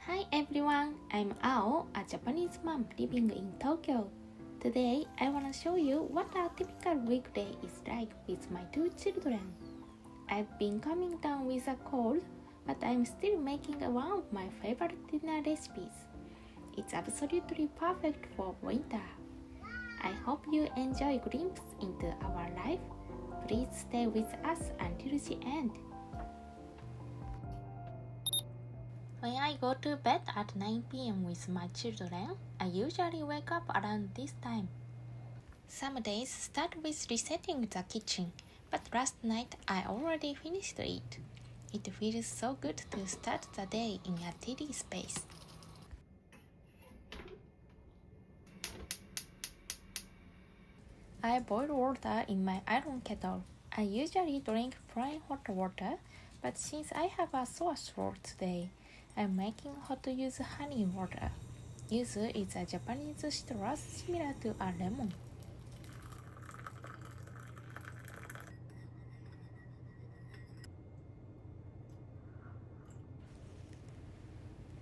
Hi everyone, I'm Ao, a Japanese mom living in Tokyo. Today, I want to show you what a typical weekday is like with my two children. I've been coming down with a cold, but I'm still making one of my favorite dinner recipes. It's absolutely perfect for winter. I hope you enjoy glimpse into our life. Please stay with us until the end. When I go to bed at 9 p.m. with my children, I usually wake up around this time. Some days start with resetting the kitchen, but last night I already finished it. It feels so good to start the day in a tidy space. I boil water in my iron kettle. I usually drink plain hot water, but since I have a sore throat today, I'm making hot yuzu honey water. Yuzu is a Japanese citrus similar to a lemon.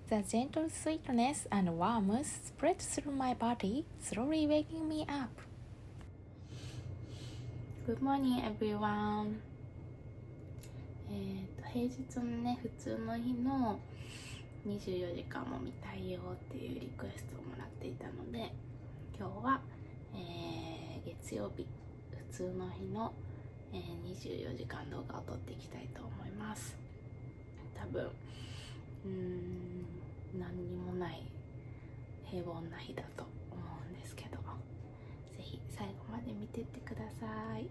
The gentle sweetness and warmth spread through my body, slowly waking me up. Good morning, everyone. 平日のね、普通の日の24時間も見たいよっていうリクエストをもらっていたので、今日は、月曜日、普通の日の、24時間動画を撮っていきたいと思います。多分何にもない平凡な日だと思うんですけど、ぜひ最後まで見てってください。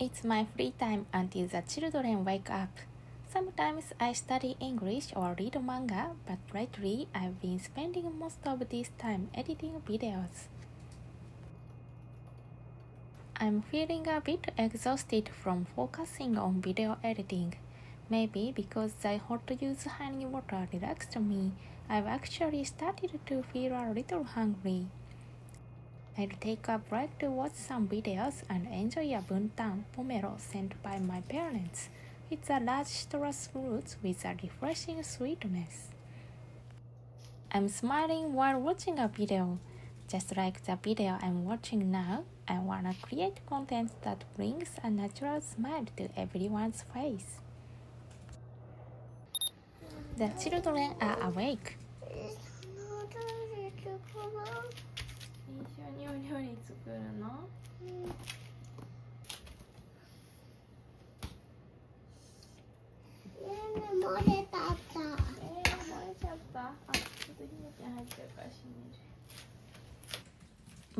It's my free time until the children wake up. Sometimes I study English or read manga, but lately I've been spending most of this time editing videos. I'm feeling a bit exhausted from focusing on video editing. Maybe because the hot yuzu honey water relaxed me, I've actually started to feel a little hungry. I'll take a break to watch some videos and enjoy a buntan pomelo sent by my parents. It's a large citrus fruit with a refreshing sweetness. I'm smiling while watching a video. Just like the video I'm watching now, I wanna create content that brings a natural smile to everyone's face. The children are awake. 一緒にお料理作るの？漏れちゃった。漏れちゃった。あ、ちょっとひなちゃん入っちゃうから閉め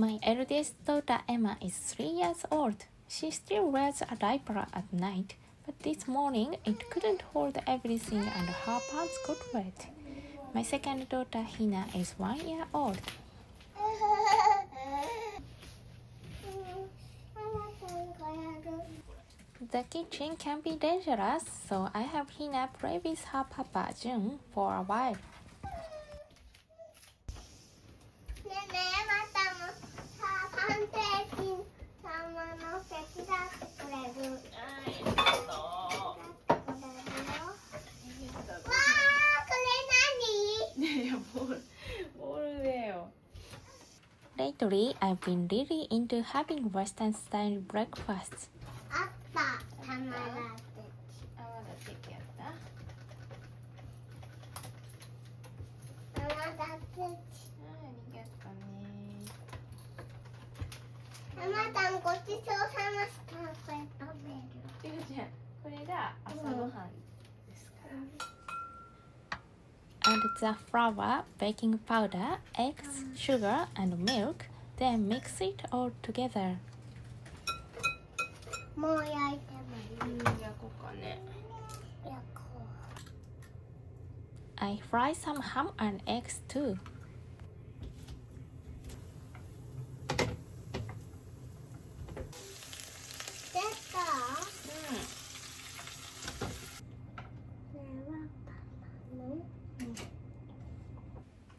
る。My eldest daughter Emma is 3 years old. She still wears a diaper at night, but this morning it couldn't hold everything and her pants got wet. My second daughter Hina is 1 year old. The kitchen can be dangerous, so I have Hina play with her papa Jun for a while. ねえねえ、またもさ、パンケーキ様の手伝ってくれる。ありがとう。わー、これ何？いや、ボールだよ。Lately, I've been really into having Western-style breakfasts. あった、たまらず。泡立て器やった？たまらず。ありがとね。たまたんごちそうさました。これ食べる。ゆうちゃん、これが朝ごはんですから。Add the flour, baking powder, eggs, sugar, and milk. Then mix it all together. もう焼いてもいい？焼こうかね。焼こう。I fry some ham and eggs too. できた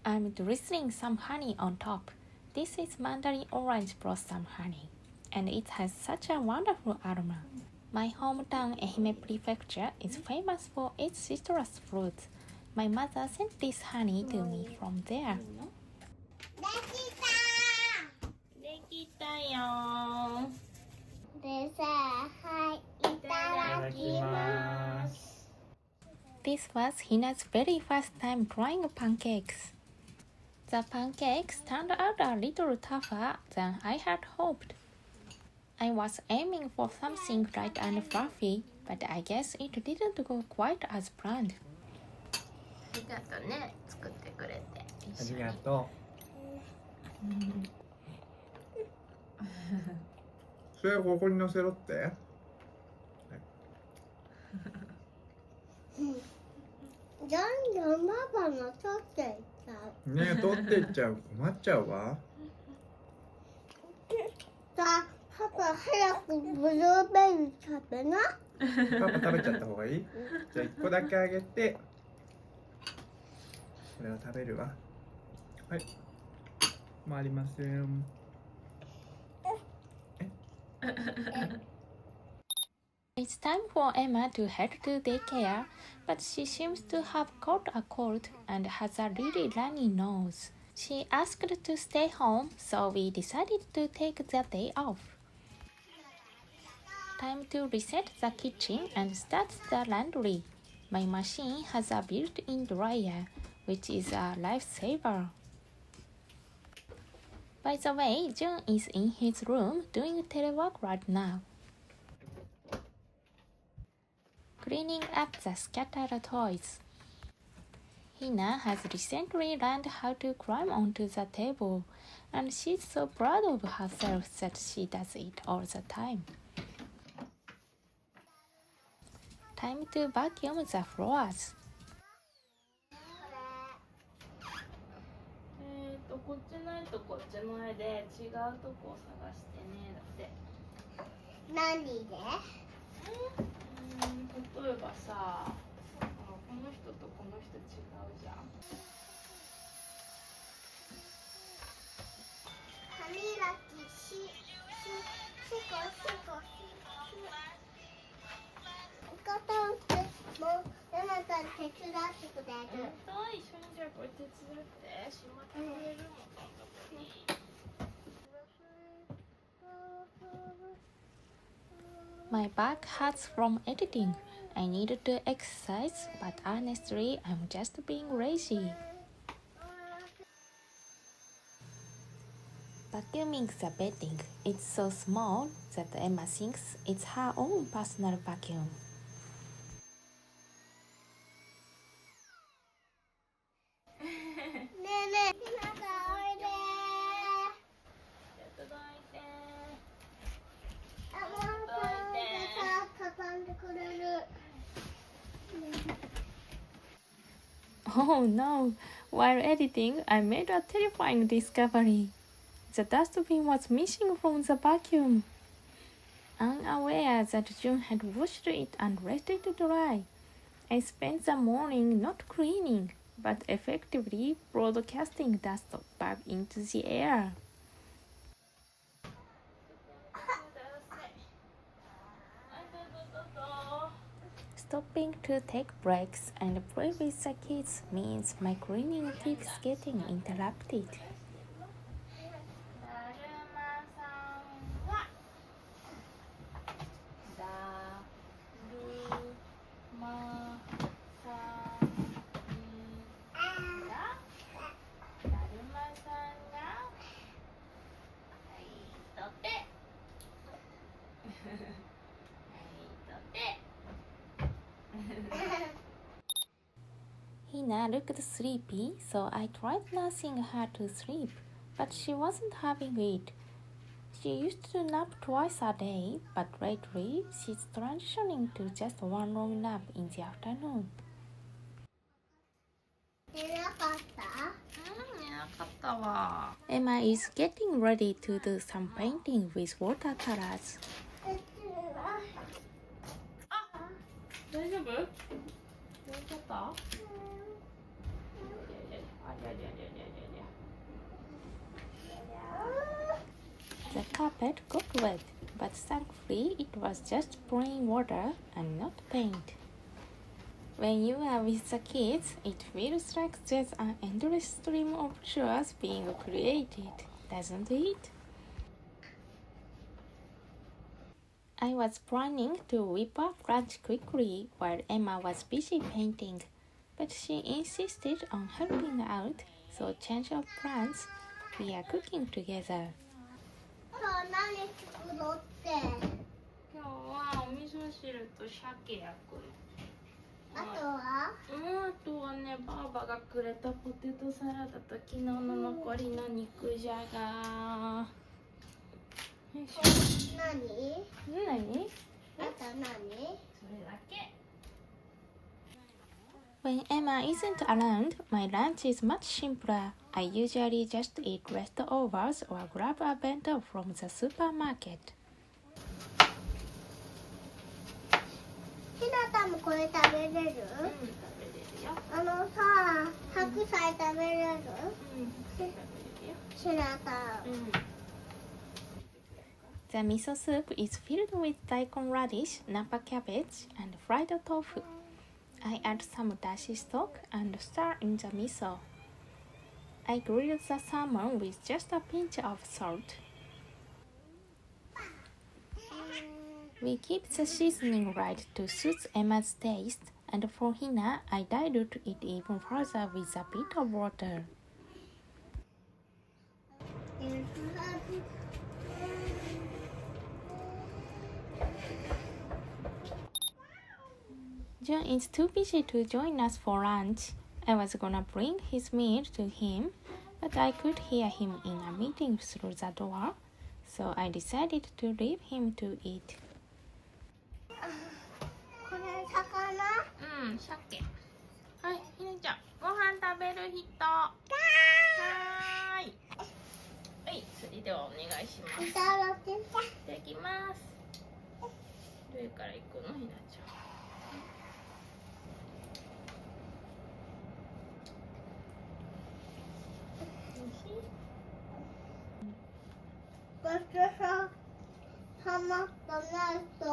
？I'm drizzling some honey on top. This is mandarin orange blossom honey, and it has such a wonderful aroma. My hometown Ehime Prefecture is famous for its citrus fruits. My mother sent this honey to me from there. できたできたよ。でさあ、はい、いただきます。 This was Hina's very first time trying pancakes. The pancakes turned out a little tougher than I had hoped. I was aiming for something light and fluffy, but I guess it didn't go quite as planned. ありがとうね、作ってくれて。ありがとう。それをここに乗せろって。じゃんママの取っていっちゃう。ねえ、取っていっちゃう。困っちゃうわ。さあ、パパ早くブルーベリー食べな。パパ食べちゃった方がいい？じゃあ1個だけあげて、これを食べるわ。はい。もうありません。It's time for Emma to head to daycare, but she seems to have caught a cold and has a really runny nose. She asked to stay home, so we decided to take the day off. Time to reset the kitchen and start the laundry. My machine has a built-in dryer, which is a lifesaver. By the way, Jun is in his room doing telework right now. Cleaning up the scattered toys. Hina has recently learned how to climb onto the table, and she's so proud of herself that she does it all the time. Time to vacuum the floors. こっちの絵とこっちの絵で違うとこを探してねだって。何で？例えばさ、この人とこの人違うじゃん。歯磨きしこ片ってもうママさん手伝ってくれる。一緒にじゃあこれ手伝ってしまってくれるのそんなことに。My back hurts from editing. I need to exercise, but honestly, I'm just being lazy. Vacuuming the bedding. It's so small that Emma thinks it's her own personal vacuum. ねえねえ、ひなたおいで。届いて。あ、ママさんがさ、畳んでくれる。Oh no! While editing, I made a terrifying discovery. The dustbin was missing from the vacuum. Unaware that June had washed it and let it dry, I spent the morning not cleaning, but effectively broadcasting dust back into the air. Stopping to take breaks and play with the kids means my cleaning keeps getting interrupted. Hina looked sleepy, so I tried nursing her to sleep, but she wasn't having it. She used to nap twice a day, but lately she's transitioning to just one long nap in the afternoon. 寝なかった？寝なかったわ。Emma is getting ready to do some painting with watercolors. 大丈夫？大丈夫？The carpet got wet, but thankfully it was just plain water and not paint. When you are with the kids, it feels like there's an endless stream of chores being created, doesn't it? I was planning to whip up lunch quickly while Emma was busy painting, but she insisted on helping out, so change of plans. We are cooking together. 今日何作ろうって。今日はお味噌汁と鮭焼く。あとはあとはね、ばあばがくれたポテトサラダと昨日の残りの肉じゃが。よいしょ。何何？あと何それだけ。When Emma isn't around, my lunch is much simpler. I usually just eat leftovers or grab a bento from the supermarket. ひなたもこれ食べれる？食べれるよ。さ、白菜食べれる？食べれるよ。ひなた。The miso soup is filled with daikon radish, napa cabbage, and fried tofu. I add some dashi stock and stir in the miso. I grill the salmon with just a pinch of salt. We keep the seasoning right to suit Emma's taste, and for Hina, I dilute it even further with a bit of water. John is too busy to join us for lunch. I was gonna bring his meal to him, but I could hear him in a meeting through the door, so I decided to leave him to eat. これ魚？鮭。はい、ひなちゃん、ご飯食べる人。はーい。はい、それではお願いします。いただきいただきます。どれから行くの、ひなちゃん。ごちそうさまとないと。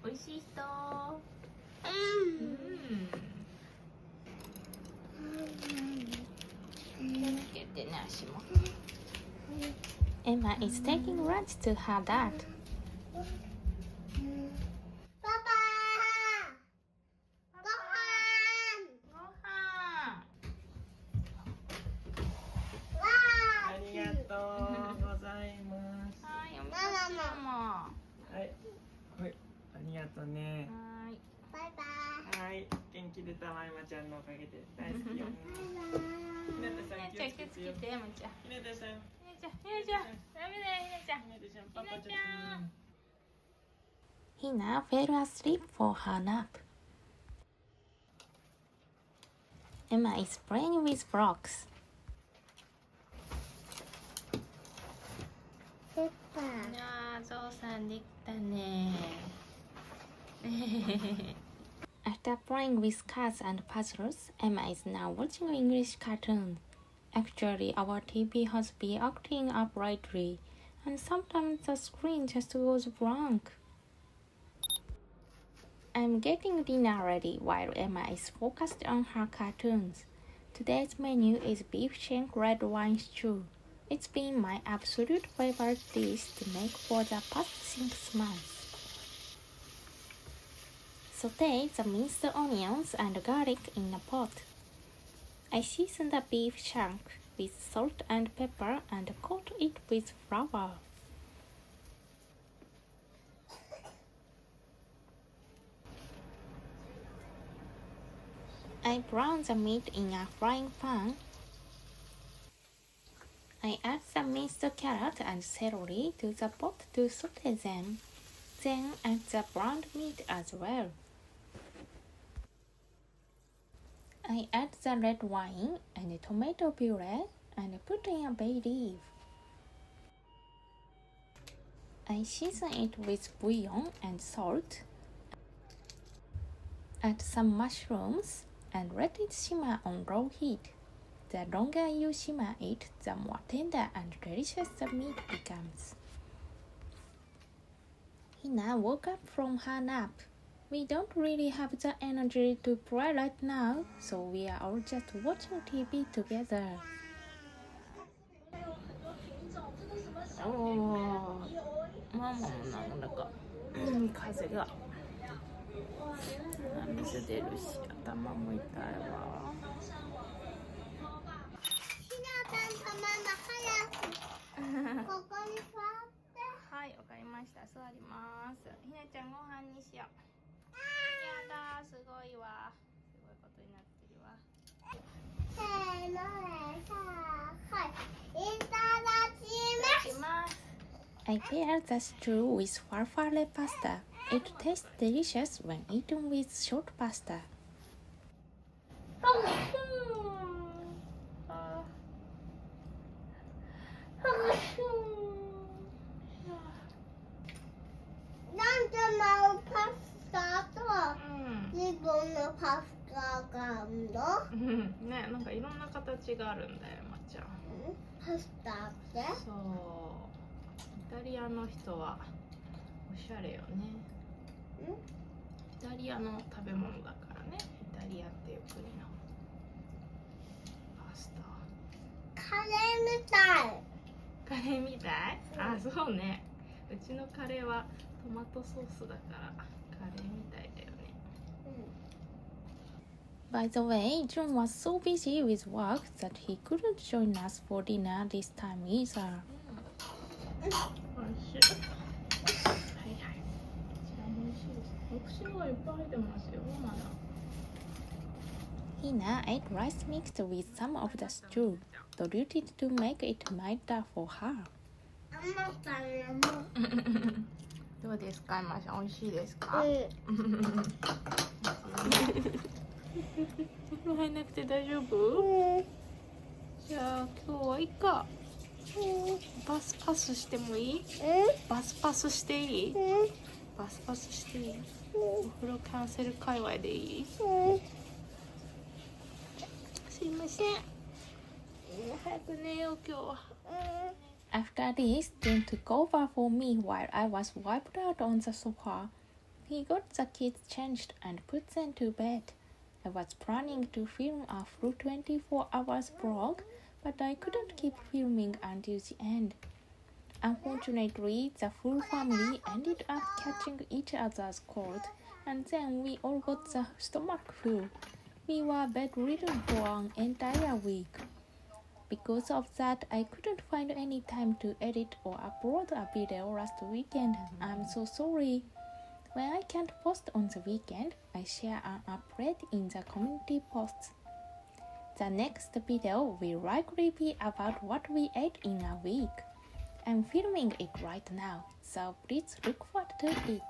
おいしい人。気をつけてね、足も。Emma is taking lunch to her dad. パパご飯ご飯。わありがとうございます。はい、お味噌汁も。はい。はい。ありがとうね。はい。バイバイはい。元気出たまいまちゃんのおかげで大好きよ。バイバイひなたさんひなちゃん気をつけて、エマちゃん。ひなたさん。ひなちゃん、ひなちゃん、ダメだよ、ひなちゃん。ひなたちゃん、パパちょっと。Hina fell asleep for her nap. Emma is playing with blocks. ペッパーあー、ゾウさんできたね。After playing with cards and puzzles, Emma is now watching English cartoons. Actually, our TV has been acting up lately, and sometimes the screen just goes blank. I'm getting dinner ready while Emma is focused on her cartoons. Today's menu is beef shank red wine stew. It's been my absolute favorite dish to make for the past 6 months. Saute the minced onions and garlic in a pot. I season the beef shank with salt and pepper and coat it with flour. I brown the meat in a frying pan. I add the minced carrot and celery to the pot to saute them. Then add the browned meat as well. I add the red wine and tomato puree and put in a bay leaf. I season it with bouillon and salt. Add some mushrooms and let it simmer on low heat. The longer you simmer it, the more tender and delicious the meat becomes. Hina woke up from her nap. We don't really have the energy to play right now, so we are all just watching TV together. Oh, ママもなんだか風が水出るし頭も痛いわ。ひなたんとママ早くここに座ってはい、わかりました。座ります。ひなちゃんご飯にしよう。やだ、すごいわ。すごいことになってるわ。せーのでさあ、はい、いただきます。I paired the stew with farfalle pasta. It tastes delicious when eaten with short pasta. なんでもパスタと日本のパスタがあるの？ね、なんかいろんな形があるんだよ、まっちゃん。パスタってそう。イタリアの人はおしゃれよね。イタリアの食べ物だからね。イタリアっていう国のパスタ。カレーみたい。カレーみたい？あ、そうね。うちのカレーはトマトソースだからカレーみたいだよね。By the way, Jun was so busy with work that he couldn't join us for dinner this time either. おいしい。はいはい。じゃあおいしいです。お串がいっぱい入ってますよ、まだ。Hina ate rice mixed with some of the stew, diluted to make it milder for her. どうですか、ましゃん、おいしいですか？入んなくて大丈夫？じゃあ今日はいいか。バスパスしてもいい？バスパスしていい？バスパスしていい？お風呂キャンセル界隈でいい？すいません。早く寝よう今日は。After this, Jun took over for me while I was wiped out on the sofa. He got the kids changed and put them to bed. I was planning to film a full 24 hours vlog, but I couldn't keep filming until the end. Unfortunately, the full family ended up catching each other's cold, and then we all got the stomach flu. We were bedridden for an entire week. Because of that, I couldn't find any time to edit or upload a video last weekend. I'm so sorry. When I can't post on the weekend, I share an update in the community posts. The next video will likely be about what we ate in a week. I'm filming it right now, so please look forward to it.